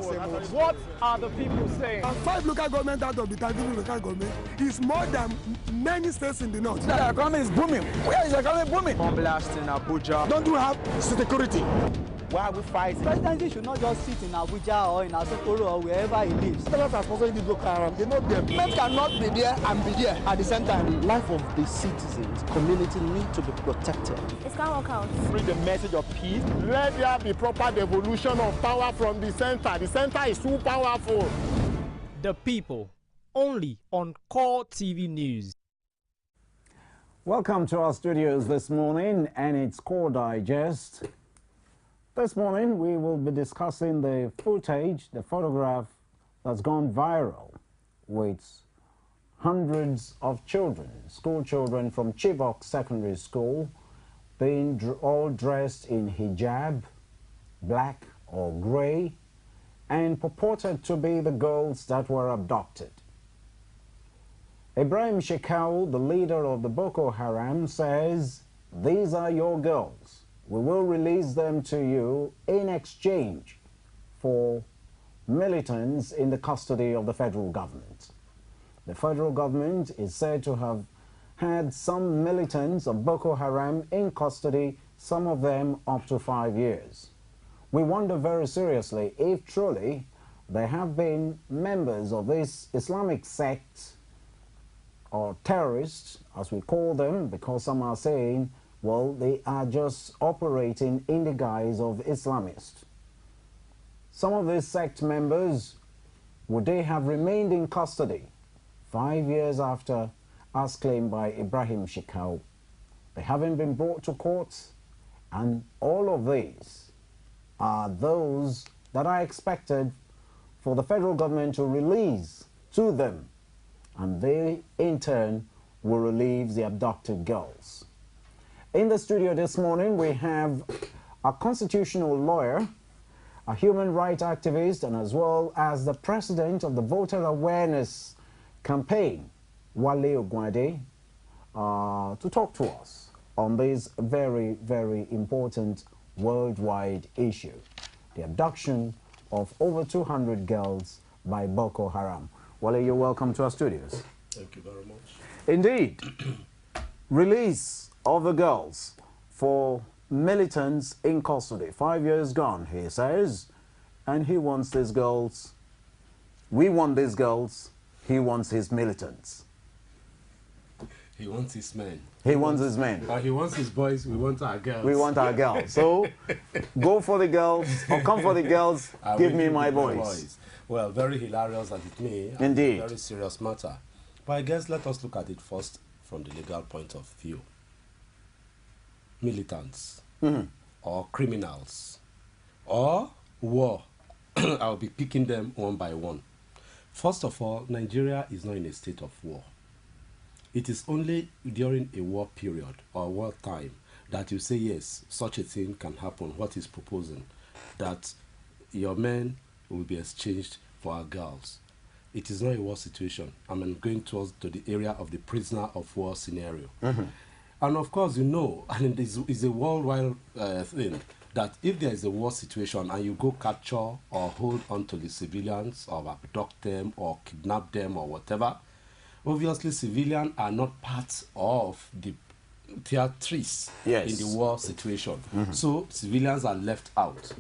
What are the people saying? And 5 local government out of the 13 local government is more than many states in the north. The economy is booming. Where is the economy booming? Bomb blast in Abuja. Don't you have security? Why are we fighting? President should not just sit in Abuja or in Asokoro or wherever he lives. They are sponsoring the Boko Haram. They know them. Men cannot be there and be there at the same time. The life of the citizens, community need to be protected. It can't work out. Bring the message of peace. Let there be proper devolution of power from the center. The center is too powerful. The People, only on CORETV News. Welcome to our studios this morning, and it's Core Digest. This morning, we will be discussing the footage, the photograph that's gone viral with hundreds of children, school children from Chibok Secondary School, being all dressed in hijab, black or gray, and purported to be the girls that were abducted. Ibrahim Shekau, the leader of the Boko Haram, says, "These are your girls. We will release them to you in exchange for militants in the custody of the federal government." The federal government is said to have had some militants of Boko Haram in custody, some of them up to 5 years. We wonder very seriously if truly there have been members of this Islamic sect or terrorists, as we call them, because some are saying, well, they are just operating in the guise of Islamists. Some of these sect members, would they have remained in custody 5 years after, as claimed by Ibrahim Shekau? They haven't been brought to court, and all of these are those that are expected for the federal government to release to them, and they in turn will release the abducted girls. In the studio this morning, we have a constitutional lawyer, a human rights activist, and as well as the president of the Voter Awareness Campaign, Wale Ogunade, to talk to us on this very, very important worldwide issue, the abduction of over 200 girls by Boko Haram. Wale, you're welcome to our studios. Thank you very much. Indeed, release of the girls for militants in custody. 5 years gone, he says, and he wants these girls. We want these girls. He wants his militants. He wants his men. He wants his men. He wants his boys. We want our girls. We want our girls. So, go for the girls, or come for the girls, give me my boys. Well, very hilarious as it may. Indeed. Very serious matter. But I guess let us look at it first from the legal point of view. Militants or criminals or war. I'll be picking them one by one. First of all, Nigeria is not in a state of war. It is only during a war period or war time that you say, yes, such a thing can happen. What is proposing? That your men will be exchanged for our girls. It is not a war situation. I'm going to the area of the prisoner of war scenario. And of course, you know, and it is a worldwide thing, that if there is a war situation and you go capture or hold on to the civilians or abduct them or kidnap them or whatever, obviously civilians are not part of the theatres in the war situation. So civilians are left out.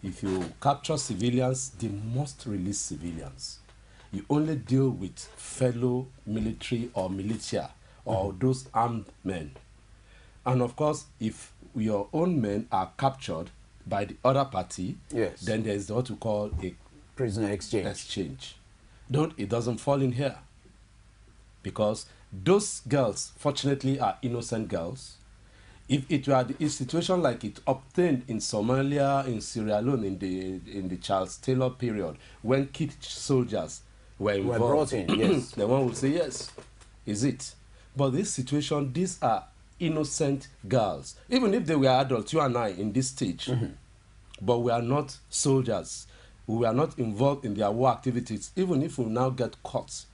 If you capture civilians, they must release civilians. You only deal with fellow military or militia or those armed men. And of course, if your own men are captured by the other party, then there is what we call a prisoner exchange. It doesn't fall in here. Because those girls, fortunately, are innocent girls. If it were a situation like it obtained in Somalia, in Sierra Leone, in the Charles Taylor period, when kid soldiers were involved, brought in, yes, the one would say, yes, is it? But this situation, these are innocent girls. Even if they were adults, you and I, in this stage, but we are not soldiers. We are not involved in their war activities. Even if we now get caught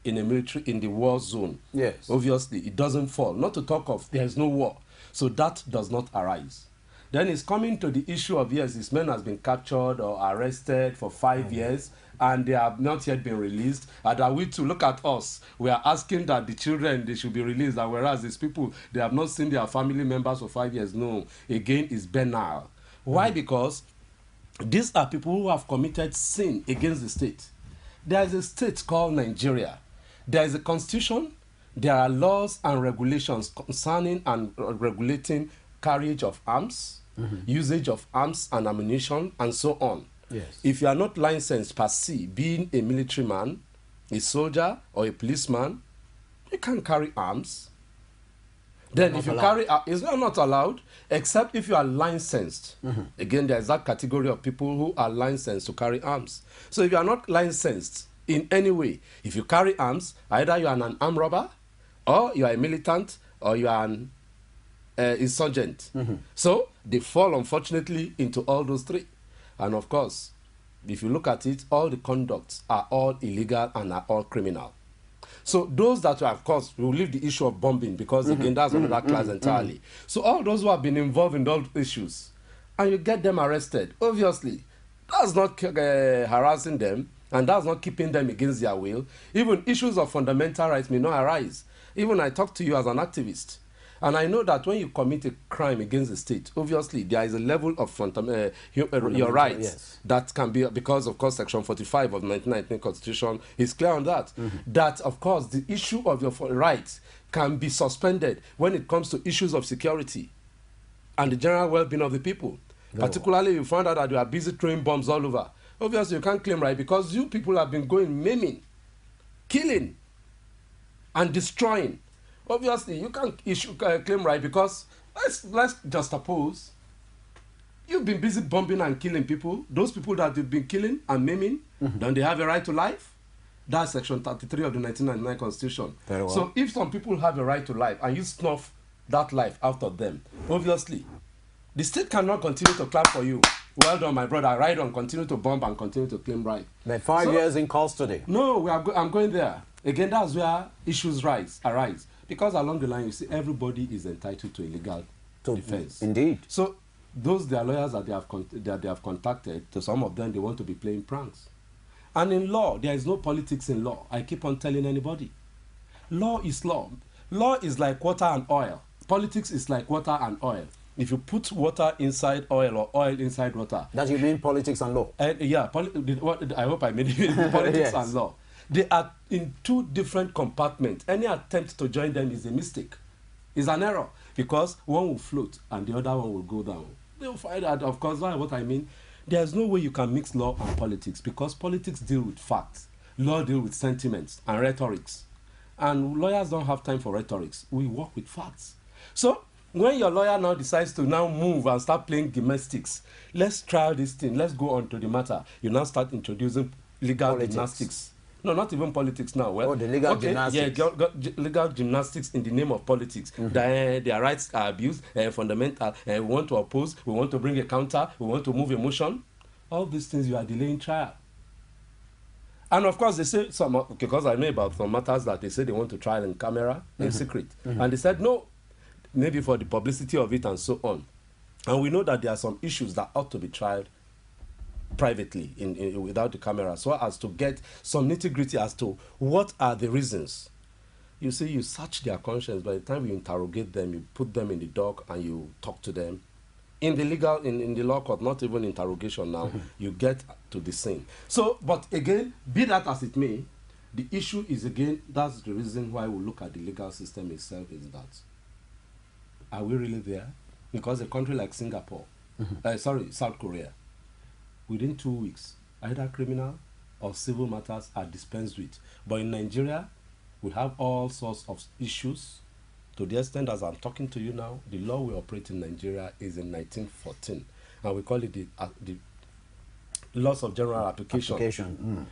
in a military, in the war zone, yes, obviously it doesn't fall. Not to talk of there is no war. So that does not arise. Then it's coming to the issue of, yes, this man has been captured or arrested for 5 years and they have not yet been released. And are we to look at us? We are asking that the children, they should be released. And whereas these people, they have not seen their family members for 5 years. No, again, it's banal. Why? Because these are people who have committed sin against the state. There is a state called Nigeria. There is a constitution. There are laws and regulations concerning and regulating carriage of arms, usage of arms and ammunition, and so on. Yes. If you are not licensed per se, being a military man, a soldier, or a policeman, you can't carry arms. Then if you carry, it's not allowed, except if you are licensed. Again, there is that category of people who are licensed to carry arms. So if you are not licensed in any way, if you carry arms, either you are an armed robber, or you are a militant, or you are an insurgent. So they fall, unfortunately, into all those three. And of course, if you look at it, all the conducts are all illegal and are all criminal. So those that are, of course, we'll leave the issue of bombing because, again, that's another class entirely. So all those who have been involved in those issues, and you get them arrested, obviously, that's not harassing them, and that's not keeping them against their will. Even issues of fundamental rights may not arise. Even I talk to you as an activist, and I know that when you commit a crime against the state, obviously there is a level of your rights that can be, because of course Section 45 of the 1919 Constitution is clear on that, that of course the issue of your rights can be suspended when it comes to issues of security and the general well-being of the people. Particularly if you find out that you are busy throwing bombs all over. Obviously you can't claim right because you people have been going maiming, killing, and destroying. Obviously, you can't claim right because let's just suppose you've been busy bombing and killing people. Those people that you've been killing and maiming, don't they have a right to life? That's Section 33 of the 1999 Constitution. Very well. So if some people have a right to life and you snuff that life out of them, obviously, the state cannot continue to clap for you. Well done, my brother. Right on, continue to bomb and continue to claim right. But 5 years in custody. No, I'm going there. Again, that's where issues arise. Because along the line, you see, everybody is entitled to a legal defense. Indeed. So those their lawyers that they have contacted, to some of them, they want to be playing pranks. And in law, there is no politics in law. I keep on telling anybody. Law is law. Law is like water and oil. Politics is like water and oil. If you put water inside oil or oil inside water. That you mean politics and law? Yeah, I hope I made it politics and law. They are in two different compartments. Any attempt to join them is a mistake. It's an error because one will float and the other one will go down. They'll find out, of course, that's what I mean. There's no way you can mix law and politics because politics deal with facts. Law deal with sentiments and rhetorics. And lawyers don't have time for rhetorics. We work with facts. So when your lawyer now decides to now move and start playing gymnastics, let's try this thing. Let's go on to the matter. You now start introducing legal gymnastics. No, not even politics now. Well, the legal gymnastics. Yeah, legal gymnastics in the name of politics. Their rights are abused, fundamental. We want to oppose, we want to bring a counter, we want to move a motion. All these things you are delaying trial. And of course, they say, because I know about some matters that they say they want to trial in camera, in secret. And they said, no, maybe for the publicity of it and so on. And we know that there are some issues that ought to be tried privately without the camera, so as to get some nitty-gritty as to what are the reasons. You see, you search their conscience. By the time you interrogate them, you put them in the dock and you talk to them in the legal, in the law court, not even interrogation now. You get to the scene. So, but again, be that as it may, the issue is, again, that's the reason why we look at the legal system itself, is that are we really there? Because a country like Singapore, South Korea, within 2 weeks, either criminal or civil matters are dispensed with. But in Nigeria, we have all sorts of issues. To the extent, as I'm talking to you now, the law we operate in Nigeria is in 1914. And we call it the laws of general application.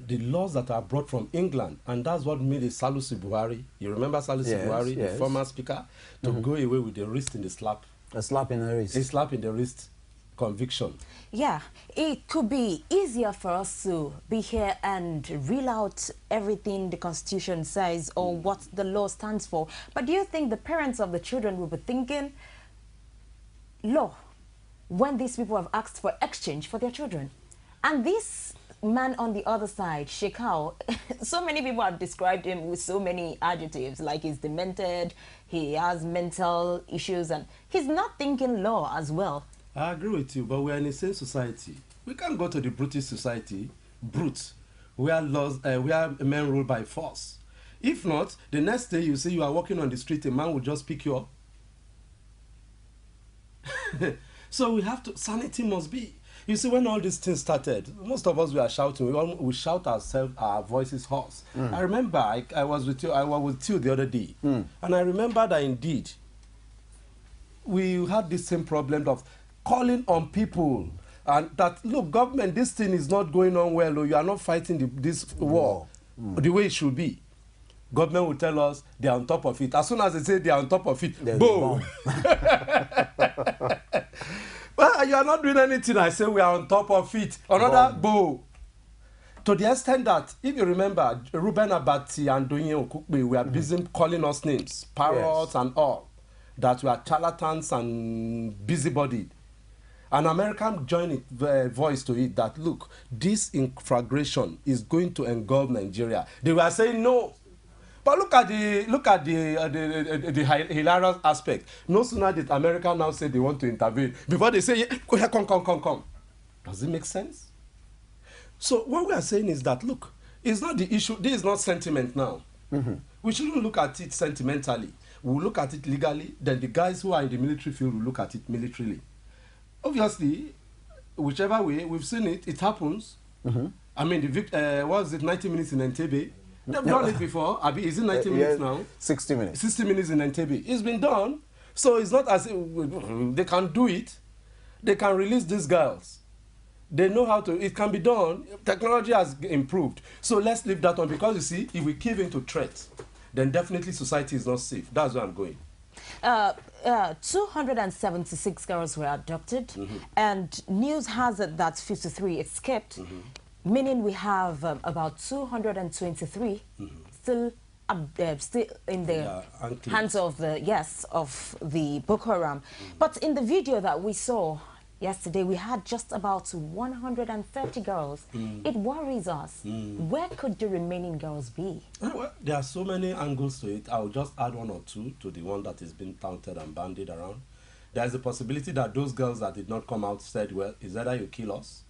The laws that are brought from England. And that's what made Salisu Buhari, you remember Salisu Buhari, the former speaker, to go away with the wrist in the slap. A slap in the wrist. A slap in the wrist. Conviction. Yeah, it could be easier for us to be here and reel out everything the Constitution says or what the law stands for. But do you think the parents of the children will be thinking, law, when these people have asked for exchange for their children? And this man on the other side, Shekau, so many people have described him with so many adjectives, like he's demented, he has mental issues, and he's not thinking law as well. I agree with you, but we're in a sane society. We can't go to the British society, where men rule by force. If not, the next day you see you are walking on the street, a man will just pick you up. So we have to, sanity must be. You see, when all these things started, most of us were shouting. We shout ourselves, our voices hoarse. I remember I was with you. I was with you the other day, and I remember that indeed we had this same problem of calling on people, and that look, government, this thing is not going on well. Or you are not fighting this war the way it should be. Government will tell us they are on top of it. As soon as they say they are on top of it, boom. Well, you are not doing anything. I say we are on top of it. Another bow. To the extent that, if you remember, Ruben Abati and Doyin Okukbe were busy calling us names, parrots and all, that we are charlatans and busybodied. An American joined voice to it that, look, this inflagration is going to engulf Nigeria. They were saying no. But look at the hilarious aspect. No sooner did America now say they want to intervene, before they say, go here, come. Does it make sense? So what we are saying is that, look, it's not the issue. This is not sentiment now. We shouldn't look at it sentimentally. We'll look at it legally. Then the guys who are in the military field will look at it militarily. Obviously, whichever way, we've seen it. It happens. I mean, what was it, 90 minutes in Entebbe? They've done it before. Is it 90 minutes now? 60 minutes. 60 minutes in Entebbe. It's been done. So it's not as if they can do it. They can release these girls. They know how to. It can be done. Technology has improved. So let's leave that on, because you see, if we give in to threats, then definitely society is not safe. That's where I'm going. 276 girls were abducted, and news has it that 53 escaped. Meaning we have about 223 still in the hands of the Boko Haram. But in the video that we saw yesterday, we had just about 130 girls. It worries us. Where could the remaining girls be? Well, there are so many angles to it. I'll just add one or two to the one that is being touted and bandied around. There is a possibility that those girls that did not come out said, well, is either you kill us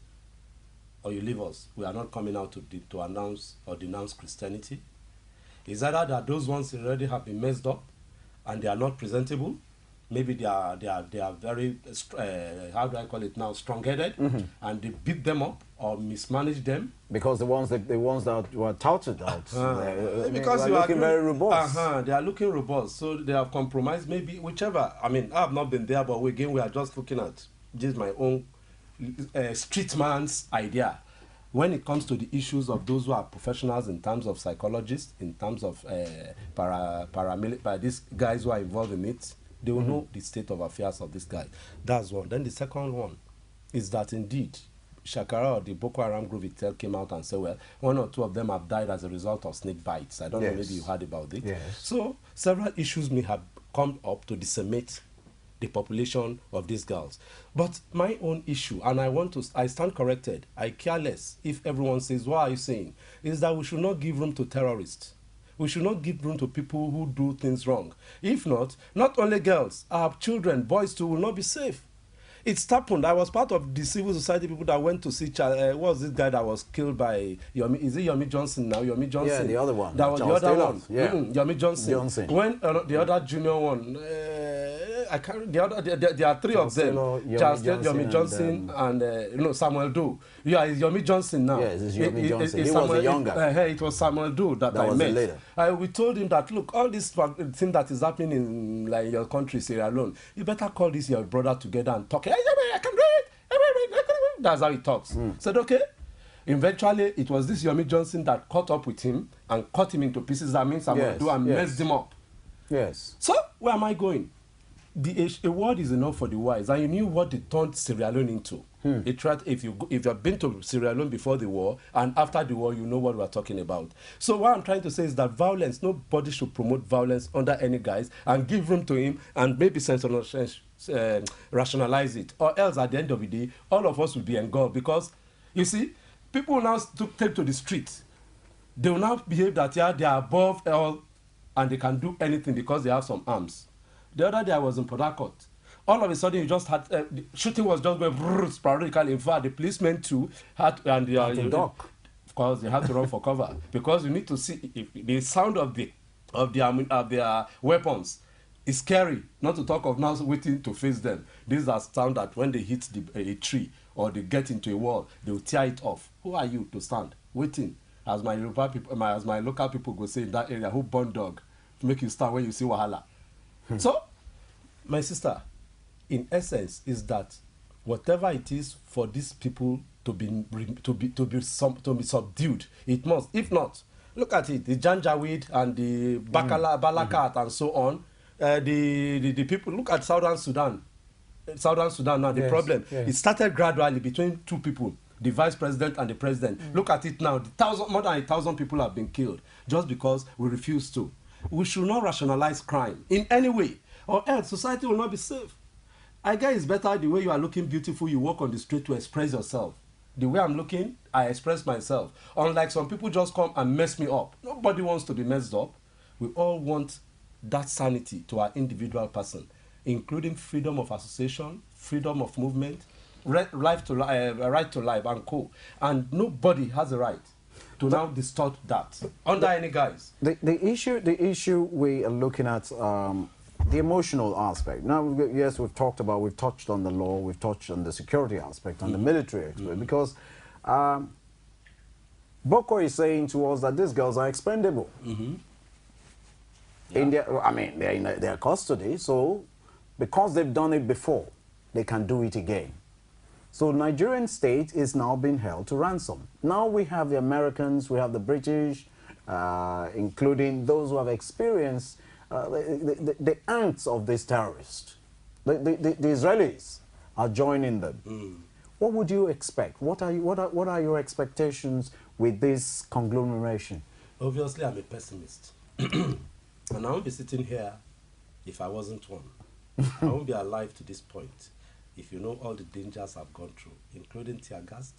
or you leave us. We are not coming out to announce or denounce Christianity. Is either that those ones already have been messed up and they are not presentable. Maybe they are very, how do I call it now, strong-headed, and they beat them up or mismanage them. Because the ones that were touted out, because they are looking very robust. They are looking robust, so they have compromised. Maybe whichever. I mean, I have not been there, but again, we are just looking at just my own street man's idea. When it comes to the issues of those who are professionals in terms of psychologists, in terms of paramilitary, these guys who are involved in it, they will know the state of affairs of this guy. That's one. Then the second one is that indeed, Shakara or the Boko Haram group itself came out and said, well, one or two of them have died as a result of snake bites. I don't know, maybe you heard about it. So several issues may have come up to decimate the population of these girls. But my own issue, and I stand corrected, I care less if everyone says, what are you saying? Is that we should not give room to terrorists. We should not give room to people who do things wrong. If not only girls, our children, boys too, will not be safe. It's happened. I was part of the civil society people that went to see, what was this guy that was killed by, is it Yomi Johnson now? Yomi Johnson. Yeah, the other one. That was Charles the other Taylor. one. Yeah. Yomi Johnson. When the other junior one, I can't, there are three Charles of them. Taylor, Charles Taylor, Yomi Johnson, and Samuel Doe. Yeah, it's Yomi Johnson now. Yes, it's Yomi Johnson. He was a younger. It was Samuel Doe that I was met. later. We told him that, look, all this thing that is happening in like your country, Sierra Leone, you better call this your brother together and talk. I can do it. That's how he talks. Said, okay. Eventually, it was this Yomi Johnson that caught up with him and cut him into pieces. That means Samuel Doe and messed him up. Yes. So, where am I going? A word is enough for the wise, and you knew what they turned Sierra Leone into. If you have been to Sierra Leone before the war and after the war, you know what we are talking about. So what I'm trying to say is that violence, nobody should promote violence under any guise and give room to him and maybe rationalize it, or else at the end of the day, all of us will be engulfed. Because, you see, people will now take to the street. They will now behave that, yeah, they are above all and they can do anything because they have some arms. The other day I was in Port Harcourt. All of a sudden, you just had the shooting was just going sporadically. In fact, the policemen too had of course they had to run for cover because you need to see if the sound of their weapons is scary. Not to talk of now waiting to face them. These are sound that when they hit a tree or they get into a wall, they will tear it off. Who are you to stand waiting? As my local people go say in that area, who born dog to make you stand when you see wahala. So, my sister, in essence, is that whatever it is for these people to be subdued, it must. If not, look at it: the Janjaweed and the Balakat and so on. The people, look at Southern Sudan. Southern Sudan now. The problem it started gradually between two people, the vice president and the president. Look at it now. More than 1,000 people have been killed just because we refuse to. We should not rationalize crime in any way, or else society will not be safe. I guess it's better the way you are looking beautiful, you walk on the street to express yourself. The way I'm looking, I express myself. Unlike some people just come and mess me up. Nobody wants to be messed up. We all want that sanity to our individual person, including freedom of association, freedom of movement, right to life, and co. And nobody has a right to now distort that under any guise. The issue we are looking at, the emotional aspect. Now, yes, we've touched on the law, we've touched on the security aspect, and the military aspect, because Boko is saying to us that these girls are expendable. In they're in their custody, so because they've done it before, they can do it again. So Nigerian state is now being held to ransom. Now we have the Americans, we have the British, including those who have experienced the angst of this terrorist. The Israelis are joining them. What would you expect? What are your expectations with this conglomeration? Obviously, I'm a pessimist. And I won't be sitting here if I wasn't one. I won't be alive to this point if you know all the dangers I've gone through, including tear gas,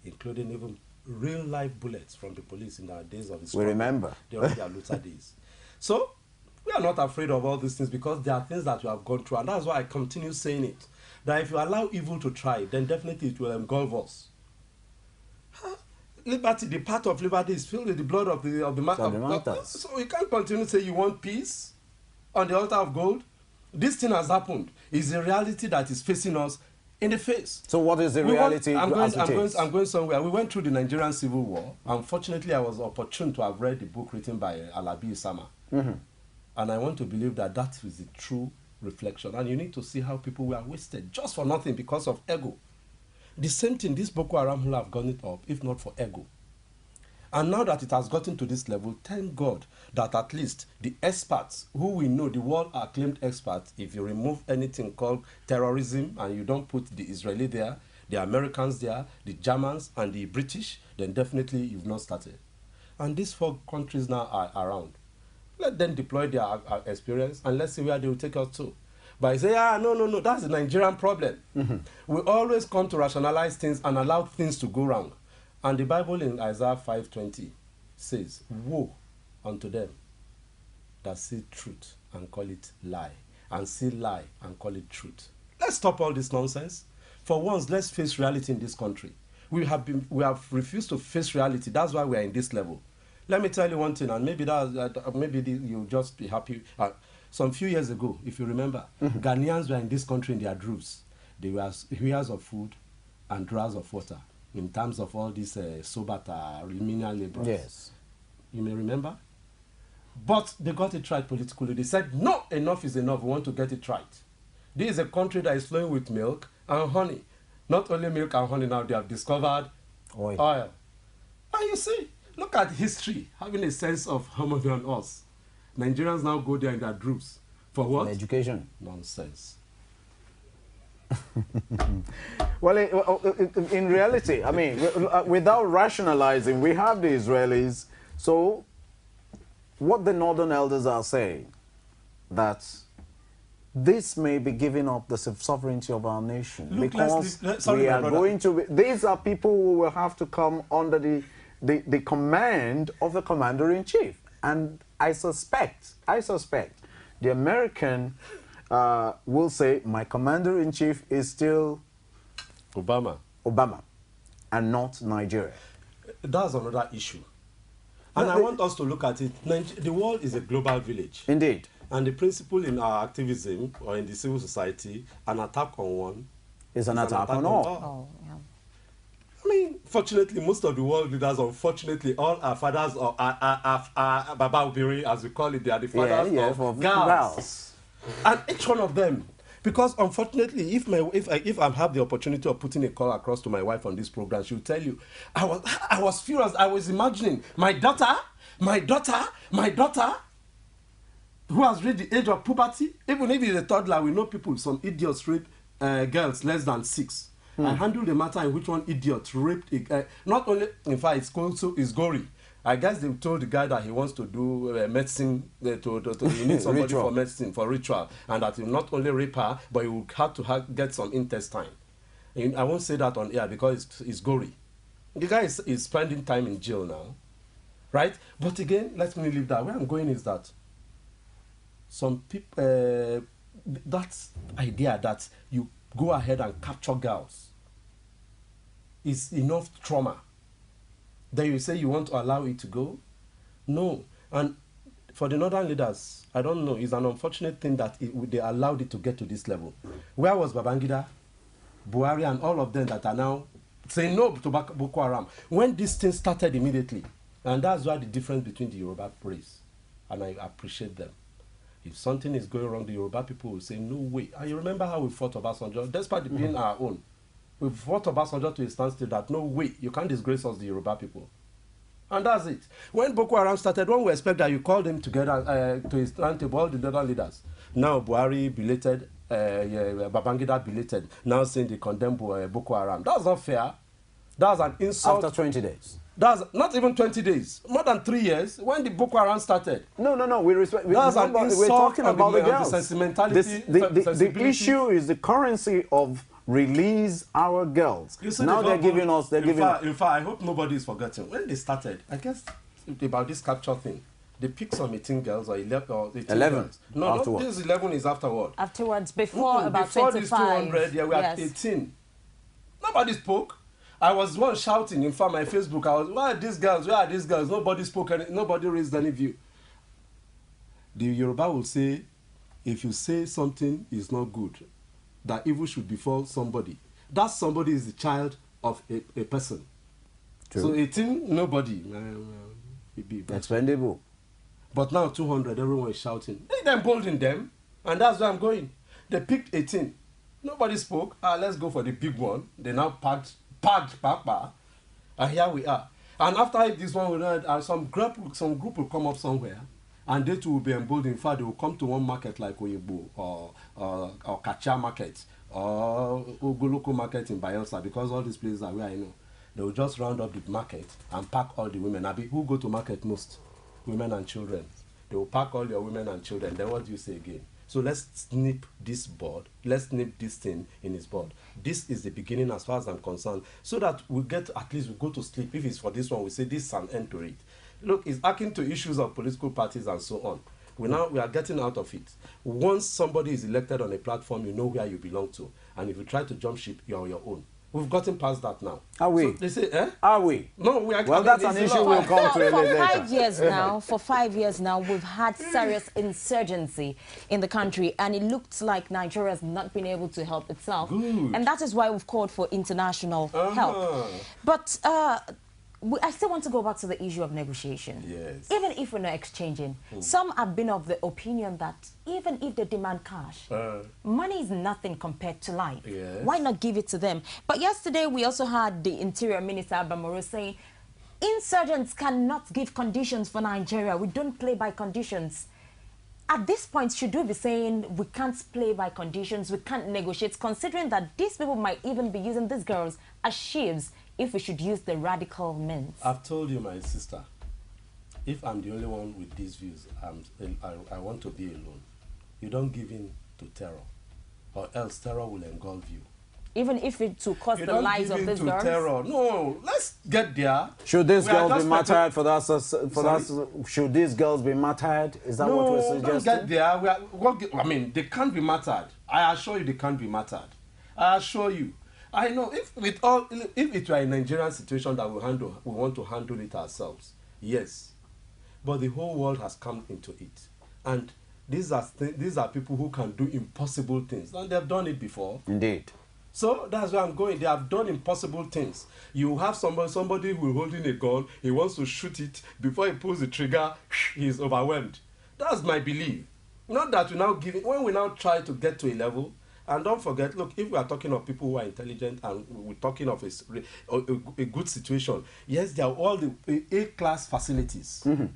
including even real-life bullets from the police in our days of the struggle. We remember. During their Luther days. So, we are not afraid of all these things because there are things that we have gone through, and that's why I continue saying it. That if you allow evil to thrive, then definitely it will engulf us. Liberty, the path of liberty is filled with the blood of the martyrs. So you can't continue to say you want peace on the altar of gold. This thing has happened. It's a reality that is facing us in the face. So what is the reality? I'm going somewhere. We went through the Nigerian Civil War. Unfortunately, I was opportune to have read the book written by Alabi Isama. And I want to believe that that is the true reflection. And you need to see how people were wasted just for nothing because of ego. The same thing, this Boko Haram will have gone it up, if not for ego. And now that it has gotten to this level, thank God that at least the experts, who we know, the world-acclaimed experts, if you remove anything called terrorism and you don't put the Israeli there, the Americans there, the Germans and the British, then definitely you've not started. And these 4 countries now are around. Let them deploy their experience and let's see where they will take us to. But I say, no, that's the Nigerian problem. We always come to rationalize things and allow things to go wrong. And the Bible in Isaiah 5:20 says, woe unto them that see truth and call it lie, and see lie and call it truth. Let's stop all this nonsense. For once, let's face reality in this country. We have refused to face reality. That's why we are in this level. Let me tell you one thing, and maybe you'll just be happy. Some few years ago, if you remember, Ghanaians were in this country in their droves. They were hewers of food and drawers of water in terms of all these sobata, menial laborers. Yes. You may remember? But they got it right politically. They said, no, enough is enough. We want to get it right. This is a country that is flowing with milk and honey. Not only milk and honey, now they have discovered oil. And you see, look at history, having a sense of harmony on us. Nigerians now go there in their groups. For what? For education. Nonsense. Well, in reality, I mean, without rationalizing, we have the Israelis. So what the Northern elders are saying, that this may be giving up the sovereignty of our nation. Look, because sorry, we my are brother. going to be, these are people who will have to come under the command of the commander-in-chief. And I suspect the American will say, my commander-in-chief is still Obama, and not Nigeria. That's another issue. And I want us to look at it. The world is a global village. Indeed. And the principle in our activism or in the civil society, an attack on one is an attack on all. Oh, yeah. I mean, fortunately, most of the world leaders, unfortunately, all our fathers are Baba Obiri, as we call it, they are the fathers of girls. And each one of them. Because unfortunately, if I have the opportunity of putting a call across to my wife on this program, she'll tell you, I was furious. I was imagining my daughter, who has reached the age of puberty, even if he's a toddler, we know people, some idiots rape girls less than 6. I handled the matter in which one idiot raped not only, in fact, it's gory. I guess they told the guy that he wants to do medicine, he needs somebody for medicine, for ritual, and that he will not only rape her, but he will have to get some intestine. And I won't say that on air because it's gory. The guy is spending time in jail now, right? But again, let me leave that. Where I'm going is that some people, that idea that you go ahead and capture girls is enough trauma. Then you say you want to allow it to go? No. And for the northern leaders, I don't know, it's an unfortunate thing that they allowed it to get to this level. Where was Babangida, Buhari, and all of them that are now saying no to Boko Haram? When this thing started immediately, and that's why the difference between the Yoruba race, and I appreciate them. If something is going wrong, the Yoruba people will say, no way. And you remember how we fought Obasanjo, despite it being our own. We fought Obasanjo to a standstill that no way, you can't disgrace us, the Yoruba people. And that's it. When Boko Haram started, one would expect that you call them together to a stand table, all the other leaders. Now Buhari belated, Babangida belated, now saying they condemn Boko Haram. That's not fair. That's an insult. After 20 days. That's not even 20 days. More than 3 years, when the Boko Haram started. No. We're talking about the girls. The sentimentality. The issue is the currency of release our girls. Now they're giving us. In fact, I hope nobody is forgetting. When they started, I guess about this capture thing, they picked some 18 girls or 11 or 18 girls. No, this 11 is afterward. Afterwards, before about before 25. This 200, yeah, we had 18. Nobody spoke. I was one shouting, in fact, my Facebook, I was, where are these girls? Where are these girls? Nobody spoke, nobody raised any view. The Yoruba will say, if you say something is not good, that evil should befall somebody. That somebody is the child of a person. True. So 18, nobody. Expendable. But now 200, everyone is shouting. They embolden them, and that's where I'm going. They picked 18. Nobody spoke. Let's go for the big one. They now packed Papa, and here we are. And after this one, some group will come up somewhere, and they too will be emboldened. In fact, they will come to one market like Oyibo or Kacha market or Ogoloko market in Bayelsa, because all these places are where I know. They will just round up the market and pack all the women. Who go to market most? Women and children. They will pack all your women and children. Then what do you say again? So let's snip this board. Let's snip this thing in his board. This is the beginning as far as I'm concerned. So that we get, at least we go to sleep. If it's for this one, we say this is an end to it. Look, it's akin to issues of political parties and so on. We are getting out of it. Once somebody is elected on a platform, you know where you belong to. And if you try to jump ship, you're on your own. We've gotten past that now. Are we? So they say, eh? Are we? No, we are. Well, that's an issue we'll come to later. For 5 years now, we've had serious insurgency in the country, and it looks like Nigeria has not been able to help itself. Good. And that is why we've called for international help. But I still want to go back to the issue of negotiation. Yes. Even if we're not exchanging, some have been of the opinion that even if they demand cash, money is nothing compared to life. Yes. Why not give it to them? But yesterday, we also had the Interior Minister, Abamoro, saying, insurgents cannot give conditions for Nigeria. We don't play by conditions. At this point, should we be saying we can't play by conditions, we can't negotiate, considering that these people might even be using these girls as sheaves, if we should use the radical means? I've told you, my sister, if I'm the only one with these views, I want to be alone. You don't give in to terror, or else terror will engulf you. Even if it to cost You the don't lives give of in these to girls? terror. No, let's get there. Should these We are girls be just martyred for that? Should these girls be martyred? Is that what we're suggesting? Don't get there. I mean, they can't be martyred. I assure you, they can't be martyred. I assure you. I know if it were a Nigerian situation that we want to handle it ourselves. Yes, but the whole world has come into it, and these are people who can do impossible things, and they have done it before. Indeed. So that's where I'm going. They have done impossible things. You have somebody who is holding a gun. He wants to shoot it. Before he pulls the trigger, he is overwhelmed. That's my belief. Not that we now give it. When we now try to get to a level, and don't forget, look, if we are talking of people who are intelligent and we're talking of a good situation, yes, there are all the A-class facilities. Mm-hmm.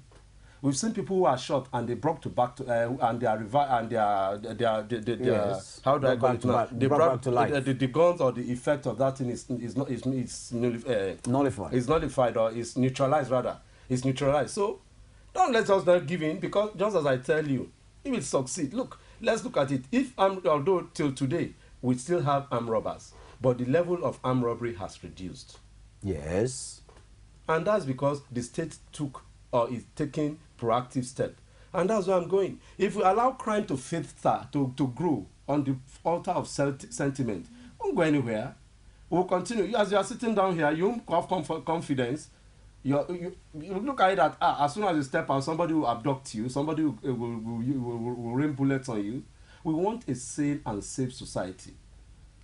We've seen people who are shot and they brought back to and they are revived and they are yes. How do I call it now? They brought back to life. The guns or the effect of that thing is nullified. It's nullified, or it's neutralized rather. It's neutralized. So don't let us not give in, because just as I tell you, it will succeed. Look, let's look at it. Although till today we still have armed robbers, but the level of armed robbery has reduced. Yes. And that's because the state took or is taking proactive step. And that's where I'm going. If we allow crime to to grow on the altar of sentiment, we won't go anywhere. We'll continue. As you are sitting down here, you have confidence. You look at it that as soon as you step out, somebody will abduct you, somebody will rain bullets on you. We want a sane and safe society.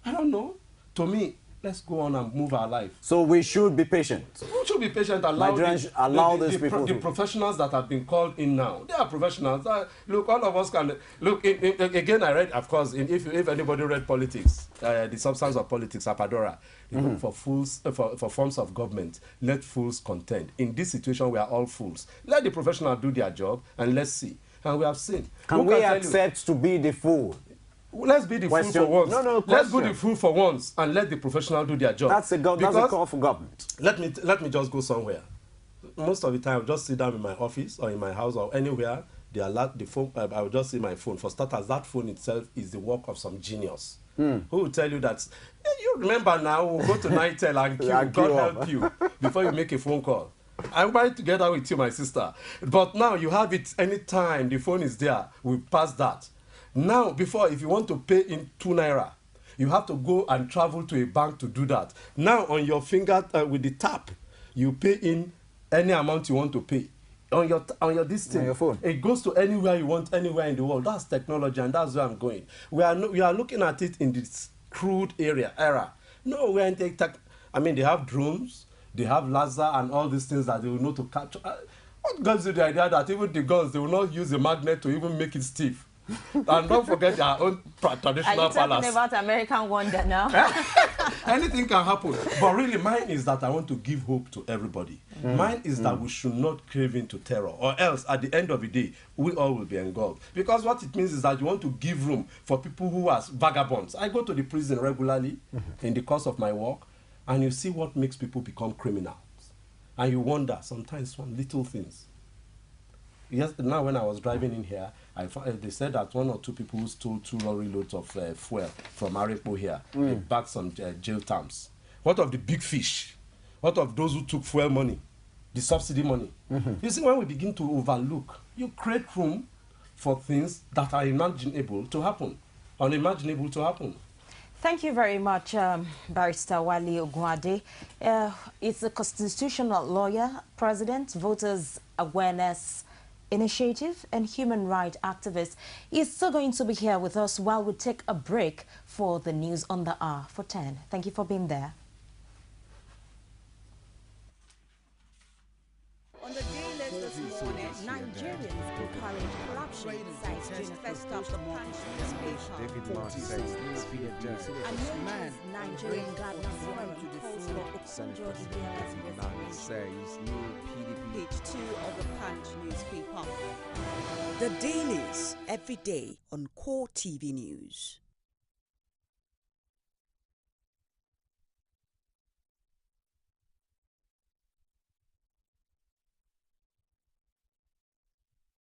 I don't know. To me, let's go on and move our life. So we should be patient. We should be patient. Allow these people. The professionals that have been called in now, they are professionals. Look, all of us can look. Again, I read, of course, if anybody read Politics, the substance of politics, Apadora, for fools, for forms of government, let fools contend. In this situation, we are all fools. Let the professionals do their job, and let's see. And we have seen. Can we accept to be the fool? Let's be the fool for once. No, let's be the fool for once and let the professional do their job. That's a call for government. Let me just go somewhere. Most of the time, I'll just sit down in my office or in my house or anywhere. The phone. I will just see my phone. For starters, that phone itself is the work of some genius who will tell you that. You remember now, we'll go to Nitel and queue. God help you before you make a phone call. I went together with you, my sister. But now you have it anytime. The phone is there. We pass that. Now, before, if you want to pay in 2 naira, you have to go and travel to a bank to do that. Now, on your finger, with the tap, you pay in any amount you want to pay. On your phone. It goes to anywhere you want, anywhere in the world. That's technology, and that's where I'm going. We are looking at it in this crude era. No, we're in tech. I mean, they have drones, they have laser, and all these things that they will know to capture. What gives you the idea that even the guns, they will not use a magnet to even make it stiff? And don't forget their own traditional palace. Are you talking about American Wonder now? Anything can happen. But really, mine is that I want to give hope to everybody. Mine is that we should not crave into terror, or else at the end of the day, we all will be engulfed. Because what it means is that you want to give room for people who are vagabonds. I go to the prison regularly in the course of my work, and you see what makes people become criminals. And you wonder sometimes from little things. Yes, now when I was driving in here, they said that 1 or 2 people who stole 2 lorry loads of fuel from Arepo here, they backed some jail terms. What of the big fish? What of those who took fuel money, the subsidy money? You see, when we begin to overlook, you create room for things that are unimaginable to happen, unimaginable to happen. Thank you very much, Barrister Wale Ogunade. It's a constitutional lawyer, president, voters awareness initiative, and human rights activist. He's still going to be here with us while we take a break for the news on the hour for 10. Thank you for being there. On the daily this morning, Nigerians encourage corruption besides during first up the punch newspaper. And man, Nigerian Gardener Forum calls for Okonjo Iweala's says new PDP. Page 2 of the Punch newspaper. The dailies every day on CORETV News.